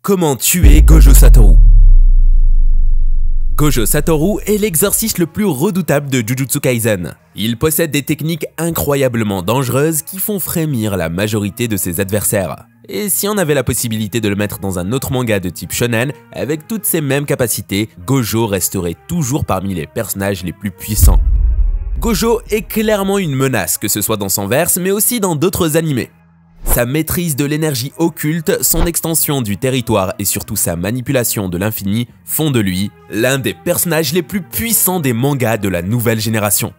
Comment tuer Gojo Satoru? Gojo Satoru est l'exorciste le plus redoutable de Jujutsu Kaisen. Il possède des techniques incroyablement dangereuses qui font frémir la majorité de ses adversaires. Et si on avait la possibilité de le mettre dans un autre manga de type shonen, avec toutes ces mêmes capacités, Gojo resterait toujours parmi les personnages les plus puissants. Gojo est clairement une menace, que ce soit dans son verse, mais aussi dans d'autres animés. Sa maîtrise de l'énergie occulte, son extension du territoire et surtout sa manipulation de l'infini font de lui l'un des personnages les plus puissants des mangas de la nouvelle génération.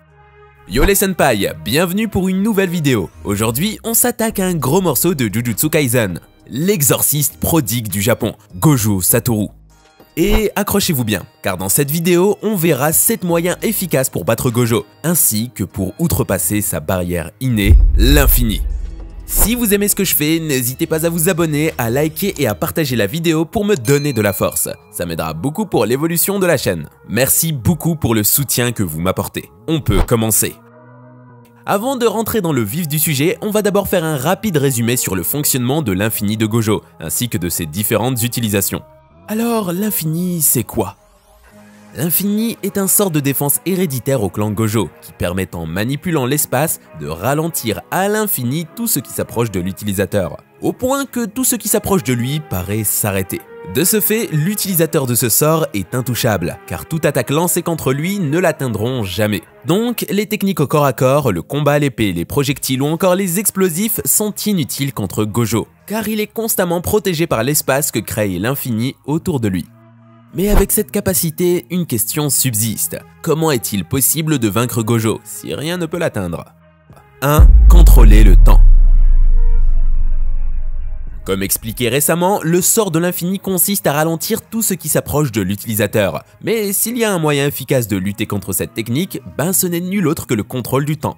Yo les senpai, bienvenue pour une nouvelle vidéo. Aujourd'hui, on s'attaque à un gros morceau de Jujutsu Kaisen, l'exorciste prodigue du Japon, Gojo Satoru. Et accrochez-vous bien, car dans cette vidéo, on verra 7 moyens efficaces pour battre Gojo, ainsi que pour outrepasser sa barrière innée, l'infini. Si vous aimez ce que je fais, n'hésitez pas à vous abonner, à liker et à partager la vidéo pour me donner de la force. Ça m'aidera beaucoup pour l'évolution de la chaîne. Merci beaucoup pour le soutien que vous m'apportez. On peut commencer. Avant de rentrer dans le vif du sujet, on va d'abord faire un rapide résumé sur le fonctionnement de l'infini de Gojo, ainsi que de ses différentes utilisations. Alors, l'infini, c'est quoi? L'infini est un sort de défense héréditaire au clan Gojo, qui permet en manipulant l'espace de ralentir à l'infini tout ce qui s'approche de l'utilisateur, au point que tout ce qui s'approche de lui paraît s'arrêter. De ce fait, l'utilisateur de ce sort est intouchable, car toute attaque lancée contre lui ne l'atteindront jamais. Donc, les techniques au corps à corps, le combat à l'épée, les projectiles ou encore les explosifs sont inutiles contre Gojo, car il est constamment protégé par l'espace que crée l'infini autour de lui. Mais avec cette capacité, une question subsiste. Comment est-il possible de vaincre Gojo si rien ne peut l'atteindre? 1. Contrôler le temps. Comme expliqué récemment, le sort de l'infini consiste à ralentir tout ce qui s'approche de l'utilisateur. Mais s'il y a un moyen efficace de lutter contre cette technique, ce n'est nul autre que le contrôle du temps.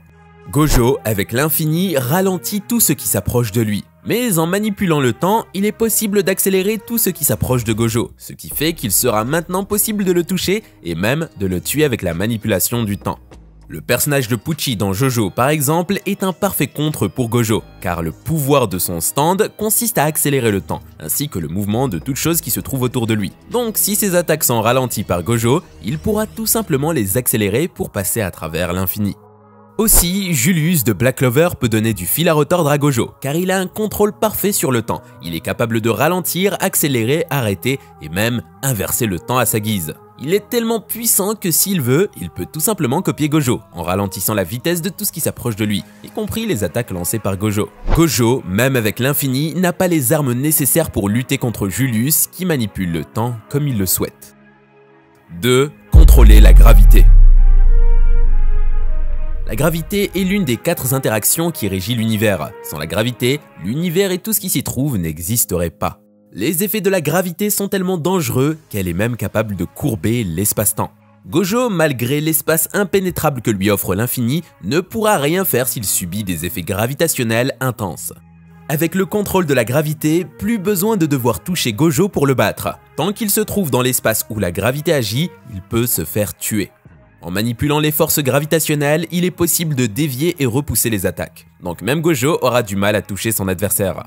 Gojo, avec l'infini, ralentit tout ce qui s'approche de lui. Mais en manipulant le temps, il est possible d'accélérer tout ce qui s'approche de Gojo, ce qui fait qu'il sera maintenant possible de le toucher et même de le tuer avec la manipulation du temps. Le personnage de Pucci dans Jojo par exemple est un parfait contre pour Gojo, car le pouvoir de son stand consiste à accélérer le temps, ainsi que le mouvement de toute chose qui se trouve autour de lui. Donc si ses attaques sont ralenties par Gojo, il pourra tout simplement les accélérer pour passer à travers l'infini. Aussi, Julius de Black Clover peut donner du fil à retordre à Gojo, car il a un contrôle parfait sur le temps. Il est capable de ralentir, accélérer, arrêter et même inverser le temps à sa guise. Il est tellement puissant que s'il veut, il peut tout simplement copier Gojo, en ralentissant la vitesse de tout ce qui s'approche de lui, y compris les attaques lancées par Gojo. Gojo, même avec l'infini, n'a pas les armes nécessaires pour lutter contre Julius, qui manipule le temps comme il le souhaite. 2. Contrôler la gravité. La gravité est l'une des 4 interactions qui régit l'univers. Sans la gravité, l'univers et tout ce qui s'y trouve n'existeraient pas. Les effets de la gravité sont tellement dangereux qu'elle est même capable de courber l'espace-temps. Gojo, malgré l'espace impénétrable que lui offre l'infini, ne pourra rien faire s'il subit des effets gravitationnels intenses. Avec le contrôle de la gravité, plus besoin de devoir toucher Gojo pour le battre. Tant qu'il se trouve dans l'espace où la gravité agit, il peut se faire tuer. En manipulant les forces gravitationnelles, il est possible de dévier et repousser les attaques. Donc même Gojo aura du mal à toucher son adversaire.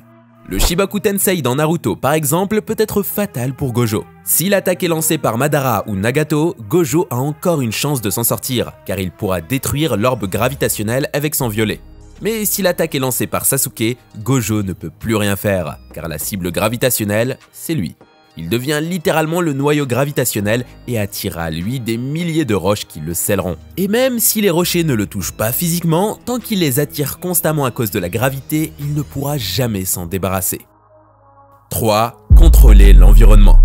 Le Shibaku Tensei dans Naruto par exemple peut être fatal pour Gojo. Si l'attaque est lancée par Madara ou Nagato, Gojo a encore une chance de s'en sortir, car il pourra détruire l'orbe gravitationnel avec son violet. Mais si l'attaque est lancée par Sasuke, Gojo ne peut plus rien faire, car la cible gravitationnelle, c'est lui. Il devient littéralement le noyau gravitationnel et attire à lui des milliers de roches qui le scelleront. Et même si les rochers ne le touchent pas physiquement, tant qu'il les attire constamment à cause de la gravité, il ne pourra jamais s'en débarrasser. 3. Contrôler l'environnement.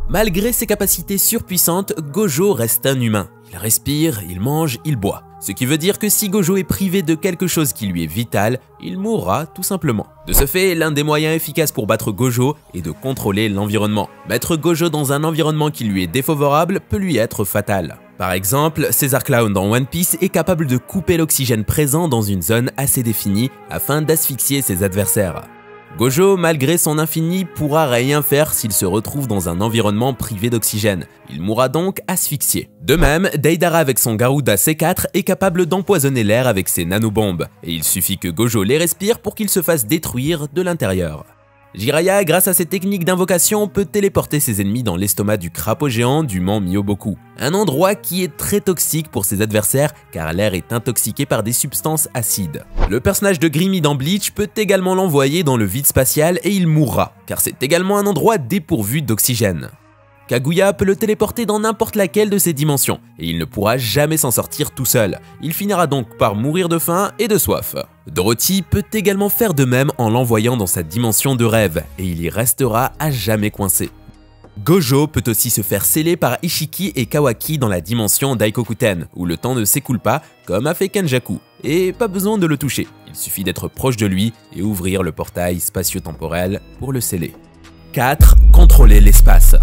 Malgré ses capacités surpuissantes, Gojo reste un humain. Il respire, il mange, il boit. Ce qui veut dire que si Gojo est privé de quelque chose qui lui est vital, il mourra tout simplement. De ce fait, l'un des moyens efficaces pour battre Gojo est de contrôler l'environnement. Mettre Gojo dans un environnement qui lui est défavorable peut lui être fatal. Par exemple, Caesar Clown dans One Piece est capable de couper l'oxygène présent dans une zone assez définie afin d'asphyxier ses adversaires. Gojo, malgré son infini, pourra rien faire s'il se retrouve dans un environnement privé d'oxygène. Il mourra donc asphyxié. De même, Deidara avec son Garuda C4 est capable d'empoisonner l'air avec ses nanobombes, et il suffit que Gojo les respire pour qu'il se fasse détruire de l'intérieur. Jiraiya, grâce à ses techniques d'invocation, peut téléporter ses ennemis dans l'estomac du crapaud géant du mont Myoboku, un endroit qui est très toxique pour ses adversaires car l'air est intoxiqué par des substances acides. Le personnage de Grimmy dans Bleach peut également l'envoyer dans le vide spatial et il mourra, car c'est également un endroit dépourvu d'oxygène. Kaguya peut le téléporter dans n'importe laquelle de ses dimensions, et il ne pourra jamais s'en sortir tout seul. Il finira donc par mourir de faim et de soif. Dorothy peut également faire de même en l'envoyant dans sa dimension de rêve, et il y restera à jamais coincé. Gojo peut aussi se faire sceller par Ishiki et Kawaki dans la dimension Daikokuten, où le temps ne s'écoule pas, comme a fait Kenjaku, et pas besoin de le toucher. Il suffit d'être proche de lui et ouvrir le portail spatio-temporel pour le sceller. 4. Contrôler l'espace.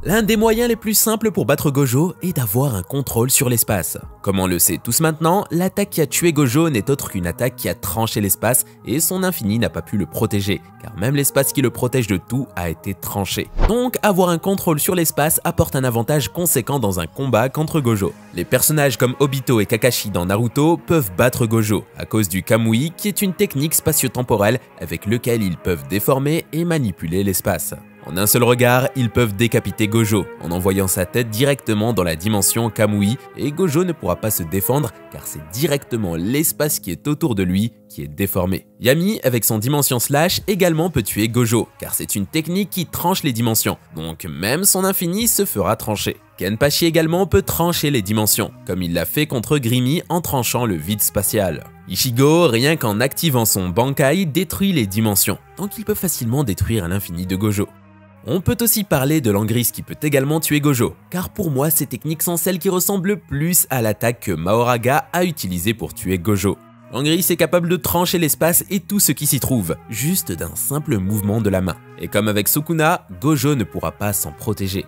L'un des moyens les plus simples pour battre Gojo est d'avoir un contrôle sur l'espace. Comme on le sait tous maintenant, l'attaque qui a tué Gojo n'est autre qu'une attaque qui a tranché l'espace et son infini n'a pas pu le protéger, car même l'espace qui le protège de tout a été tranché. Donc avoir un contrôle sur l'espace apporte un avantage conséquent dans un combat contre Gojo. Les personnages comme Obito et Kakashi dans Naruto peuvent battre Gojo à cause du Kamui qui est une technique spatio-temporelle avec lequel ils peuvent déformer et manipuler l'espace. En un seul regard, ils peuvent décapiter Gojo en envoyant sa tête directement dans la dimension Kamui et Gojo ne pourra pas se défendre car c'est directement l'espace qui est autour de lui qui est déformé. Yami, avec son dimension slash, également peut tuer Gojo car c'est une technique qui tranche les dimensions, donc même son infini se fera trancher. Kenpachi également peut trancher les dimensions, comme il l'a fait contre Grimmy en tranchant le vide spatial. Ichigo, rien qu'en activant son Bankai, détruit les dimensions, donc il peut facilement détruire l'infini de Gojo. On peut aussi parler de Langris qui peut également tuer Gojo, car pour moi ces techniques sont celles qui ressemblent le plus à l'attaque que Mahoraga a utilisée pour tuer Gojo. Langris est capable de trancher l'espace et tout ce qui s'y trouve, juste d'un simple mouvement de la main. Et comme avec Sukuna, Gojo ne pourra pas s'en protéger.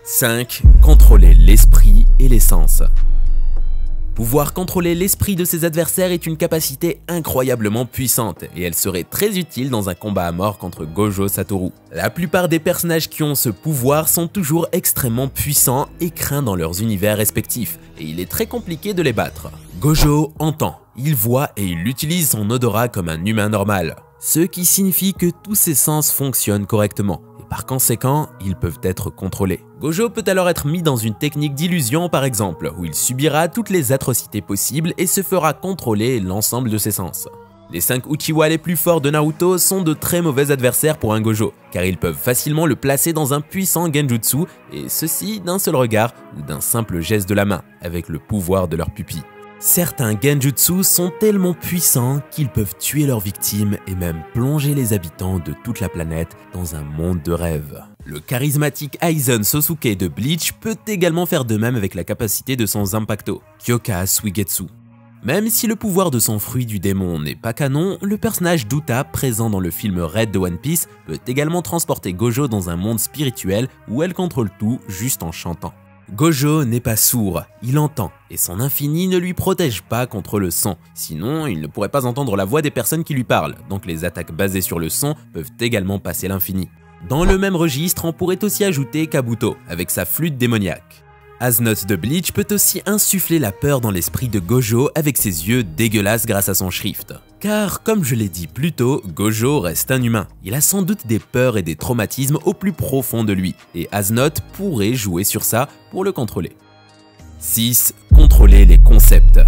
5. Contrôler l'esprit et l'essence. Pouvoir contrôler l'esprit de ses adversaires est une capacité incroyablement puissante et elle serait très utile dans un combat à mort contre Gojo Satoru. La plupart des personnages qui ont ce pouvoir sont toujours extrêmement puissants et craints dans leurs univers respectifs et il est très compliqué de les battre. Gojo entend, il voit et il utilise son odorat comme un humain normal, ce qui signifie que tous ses sens fonctionnent correctement. Par conséquent, ils peuvent être contrôlés. Gojo peut alors être mis dans une technique d'illusion par exemple, où il subira toutes les atrocités possibles et se fera contrôler l'ensemble de ses sens. Les 5 Uchiwa les plus forts de Naruto sont de très mauvais adversaires pour un Gojo, car ils peuvent facilement le placer dans un puissant genjutsu, et ceci d'un seul regard ou d'un simple geste de la main, avec le pouvoir de leur pupille. Certains genjutsu sont tellement puissants qu'ils peuvent tuer leurs victimes et même plonger les habitants de toute la planète dans un monde de rêve. Le charismatique Aizen Sosuke de Bleach peut également faire de même avec la capacité de son Zanpakuto, Kyoka Suigetsu. Même si le pouvoir de son fruit du démon n'est pas canon, le personnage d'Uta présent dans le film Red de One Piece peut également transporter Gojo dans un monde spirituel où elle contrôle tout juste en chantant. Gojo n'est pas sourd, il entend, et son infini ne lui protège pas contre le son, sinon il ne pourrait pas entendre la voix des personnes qui lui parlent, donc les attaques basées sur le son peuvent également passer l'infini. Dans le même registre, on pourrait aussi ajouter Kabuto, avec sa flûte démoniaque. As-Nodt de Bleach peut aussi insuffler la peur dans l'esprit de Gojo avec ses yeux dégueulasses grâce à son Shrift. Car, comme je l'ai dit plus tôt, Gojo reste un humain. Il a sans doute des peurs et des traumatismes au plus profond de lui, et As-Nodt pourrait jouer sur ça pour le contrôler. 6. Contrôler les concepts.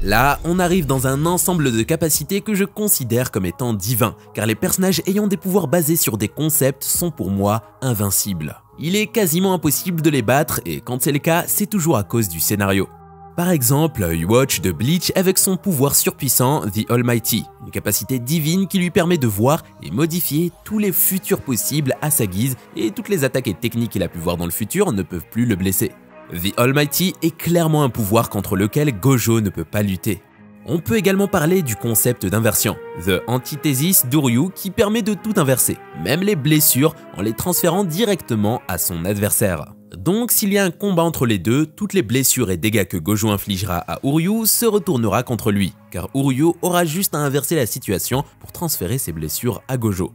Là, on arrive dans un ensemble de capacités que je considère comme étant divins, car les personnages ayant des pouvoirs basés sur des concepts sont pour moi invincibles. Il est quasiment impossible de les battre et quand c'est le cas, c'est toujours à cause du scénario. Par exemple, Yhwach de Bleach avec son pouvoir surpuissant The Almighty, une capacité divine qui lui permet de voir et modifier tous les futurs possibles à sa guise et toutes les attaques et techniques qu'il a pu voir dans le futur ne peuvent plus le blesser. The Almighty est clairement un pouvoir contre lequel Gojo ne peut pas lutter. On peut également parler du concept d'inversion, The Antithesis d'Uryu qui permet de tout inverser, même les blessures en les transférant directement à son adversaire. Donc s'il y a un combat entre les deux, toutes les blessures et dégâts que Gojo infligera à Uryu se retournera contre lui, car Uryu aura juste à inverser la situation pour transférer ses blessures à Gojo.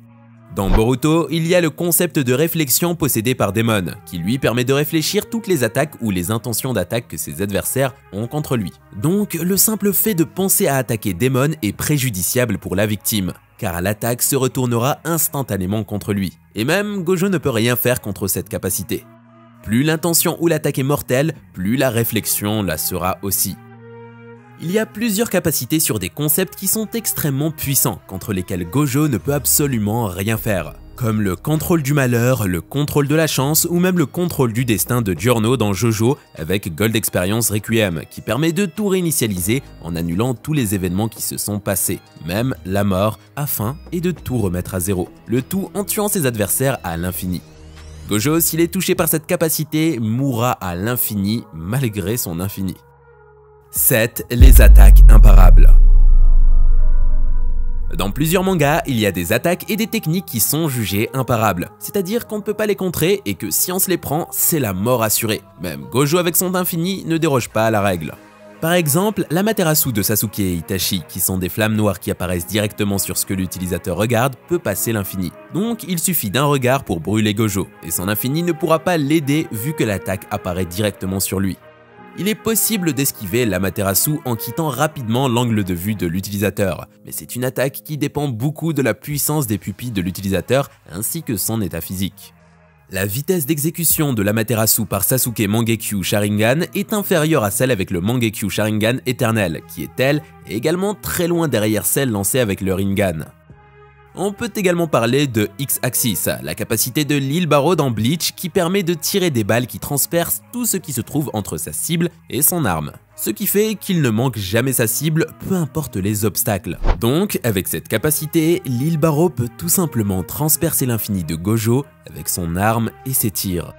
Dans Boruto, il y a le concept de réflexion possédé par Demon, qui lui permet de réfléchir toutes les attaques ou les intentions d'attaque que ses adversaires ont contre lui. Donc, le simple fait de penser à attaquer Demon est préjudiciable pour la victime, car l'attaque se retournera instantanément contre lui. Et même, Gojo ne peut rien faire contre cette capacité. Plus l'intention ou l'attaque est mortelle, plus la réflexion la sera aussi. Il y a plusieurs capacités sur des concepts qui sont extrêmement puissants, contre lesquels Gojo ne peut absolument rien faire. Comme le contrôle du malheur, le contrôle de la chance ou même le contrôle du destin de Giorno dans Jojo avec Gold Experience Requiem, qui permet de tout réinitialiser en annulant tous les événements qui se sont passés, même la mort, afin et de tout remettre à zéro, le tout en tuant ses adversaires à l'infini. Gojo, s'il est touché par cette capacité, mourra à l'infini malgré son infini. 7. Les attaques imparables. Dans plusieurs mangas, il y a des attaques et des techniques qui sont jugées imparables, c'est-à-dire qu'on ne peut pas les contrer et que si on se les prend, c'est la mort assurée. Même Gojo avec son infini ne déroge pas à la règle. Par exemple, l'Amaterasu de Sasuke et Itachi, qui sont des flammes noires qui apparaissent directement sur ce que l'utilisateur regarde, peut passer l'infini. Donc il suffit d'un regard pour brûler Gojo, et son infini ne pourra pas l'aider vu que l'attaque apparaît directement sur lui. Il est possible d'esquiver l'Amaterasu en quittant rapidement l'angle de vue de l'utilisateur, mais c'est une attaque qui dépend beaucoup de la puissance des pupilles de l'utilisateur ainsi que son état physique. La vitesse d'exécution de l'Amaterasu par Sasuke Mangekyo Sharingan est inférieure à celle avec le Mangekyo Sharingan éternel, qui est elle et également très loin derrière celle lancée avec le Rinnegan. On peut également parler de X-Axis, la capacité de Lil Baro dans Bleach qui permet de tirer des balles qui transpercent tout ce qui se trouve entre sa cible et son arme. Ce qui fait qu'il ne manque jamais sa cible, peu importe les obstacles. Donc, avec cette capacité, Lil Baro peut tout simplement transpercer l'infini de Gojo avec son arme et ses tirs.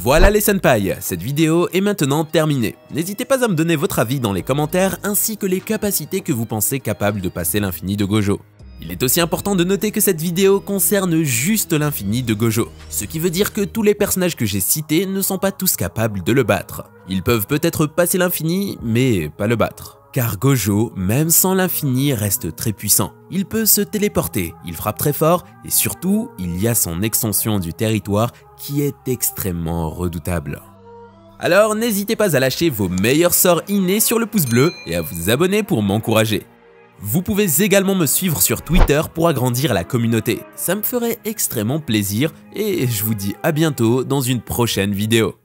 Voilà les senpai, cette vidéo est maintenant terminée. N'hésitez pas à me donner votre avis dans les commentaires ainsi que les capacités que vous pensez capables de passer l'infini de Gojo. Il est aussi important de noter que cette vidéo concerne juste l'infini de Gojo, ce qui veut dire que tous les personnages que j'ai cités ne sont pas tous capables de le battre. Ils peuvent peut-être passer l'infini, mais pas le battre. Car Gojo, même sans l'infini, reste très puissant. Il peut se téléporter, il frappe très fort, et surtout, il y a son extension du territoire qui est extrêmement redoutable. Alors n'hésitez pas à lâcher vos meilleurs sorts innés sur le pouce bleu et à vous abonner pour m'encourager. Vous pouvez également me suivre sur Twitter pour agrandir la communauté, ça me ferait extrêmement plaisir et je vous dis à bientôt dans une prochaine vidéo.